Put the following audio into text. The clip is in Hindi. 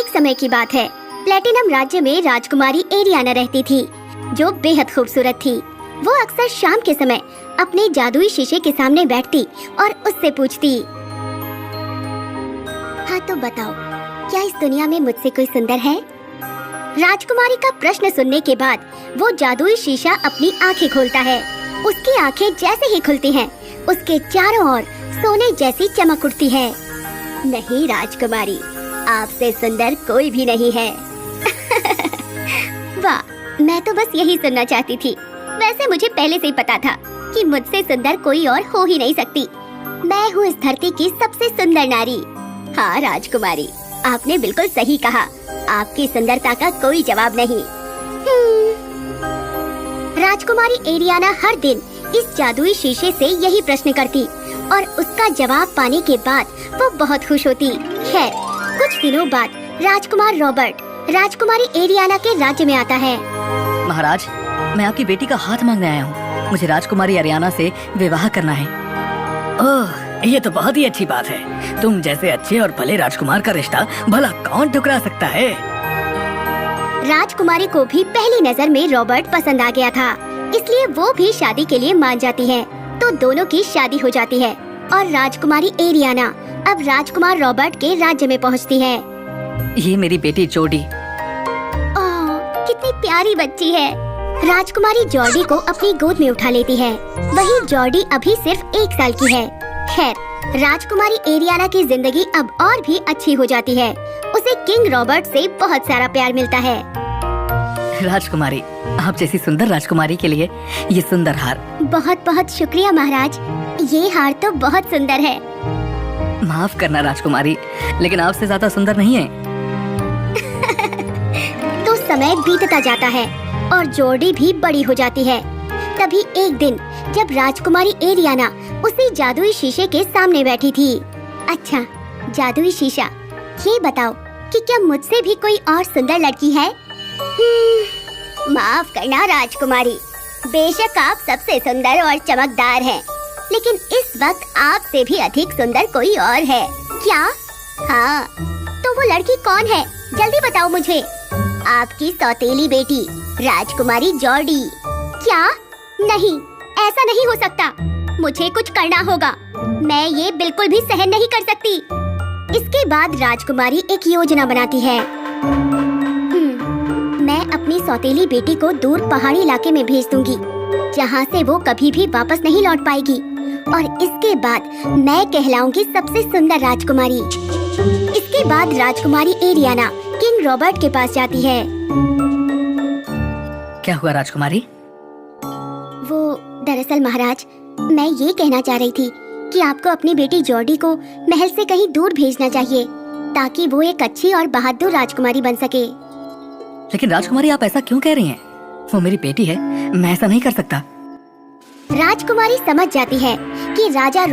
समय की बात है। प्लेटिनम राज्य में राजकुमारी एरियाना रहती थी, जो बेहद खूबसूरत थी। वो अक्सर शाम के समय अपने जादुई शीशे के सामने बैठती और उससे पूछती, हाँ तो बताओ, क्या इस दुनिया में मुझसे कोई सुंदर है? राजकुमारी का प्रश्न सुनने के बाद वो जादुई शीशा अपनी आंखें खोलता है। उसकी आंखें जैसे ही खुलती हैं, उसके चारों ओर सोने जैसी चमक उठती है। नहीं राजकुमारी, आपसे सुंदर कोई भी नहीं है। वाह, मैं तो बस यही सुनना चाहती थी। वैसे मुझे पहले से ही पता था कि मुझसे सुंदर कोई और हो ही नहीं सकती। मैं हूँ इस धरती की सबसे सुंदर नारी। हाँ राजकुमारी, आपने बिल्कुल सही कहा। आपकी सुंदरता का कोई जवाब नहीं। राजकुमारी एरियाना हर दिन इस जादुई शीशे से यही प्रश्न करती और उसका जवाब पाने के बाद वो बहुत खुश होती। खैर, कुछ दिनों बाद राजकुमार रॉबर्ट राजकुमारी एरियाना के राज्य में आता है। महाराज, मैं आपकी बेटी का हाथ मांगने आया हूँ। मुझे राजकुमारी एरियाना से विवाह करना है। ओह, ये तो बहुत ही अच्छी बात है। तुम जैसे अच्छे और भले राजकुमार का रिश्ता भला कौन ठुकरा सकता है? राजकुमारी को भी पहली नजर में रॉबर्ट पसंद आ गया था, इसलिए वो भी शादी के लिए मान जाती है। तो दोनों की शादी हो जाती है और राजकुमारी एरियाना अब राजकुमार रॉबर्ट के राज्य में पहुंचती है। ये मेरी बेटी जोडी। ओह, कितनी प्यारी बच्ची है। राजकुमारी जॉर्डी को अपनी गोद में उठा लेती है। वही जॉर्डी अभी सिर्फ 1 साल की है। खैर, राजकुमारी एरियाना की जिंदगी अब और भी अच्छी हो जाती है। उसे किंग रॉबर्ट से बहुत सारा प्यार मिलता है। राजकुमारी, आप जैसी सुंदर राजकुमारी के लिए ये सुंदर हार। बहुत बहुत शुक्रिया महाराज, ये हार तो बहुत सुंदर है। माफ करना राजकुमारी, लेकिन आपसे ज्यादा सुंदर नहीं है। तो समय बीतता जाता है और जॉर्डी भी बड़ी हो जाती है। तभी एक दिन जब राजकुमारी एरियाना उसी जादुई शीशे के सामने बैठी थी। अच्छा जादुई शीशा, ये बताओ कि क्या मुझसे भी कोई और सुंदर लड़की है? माफ करना राजकुमारी, बेशक आप सबसे सुंदर और चमकदार हैं, लेकिन इस वक्त आपसे भी अधिक सुंदर कोई और है। क्या? हाँ, तो वो लड़की कौन है? जल्दी बताओ मुझे। आपकी सौतेली बेटी राजकुमारी जॉर्डी। क्या? नहीं, ऐसा नहीं हो सकता। मुझे कुछ करना होगा। मैं ये बिल्कुल भी सहन नहीं कर सकती। इसके बाद राजकुमारी एक योजना बनाती है। मैं अपनी सौतेली बेटी को दूर पहाड़ी इलाके में भेज दूंगी, जहाँ से वो कभी भी वापस नहीं लौट पाएगी, और इसके बाद मैं कहलाऊंगी सबसे सुंदर राजकुमारी। इसके बाद राजकुमारी एरियाना किंग रॉबर्ट के पास जाती है। क्या हुआ राजकुमारी? वो दरअसल महाराज, मैं ये कहना चाह रही थी कि आपको अपनी बेटी जॉर्डी को महल से कहीं दूर भेजना चाहिए, ताकि वो एक अच्छी और बहादुर राजकुमारी बन सके। लेकिन राजकुमारी, आप ऐसा क्यों कह रही हैं? वो मेरी बेटी है, मैं ऐसा नहीं कर सकता। राजकुमारी समझ जाती है कि राजा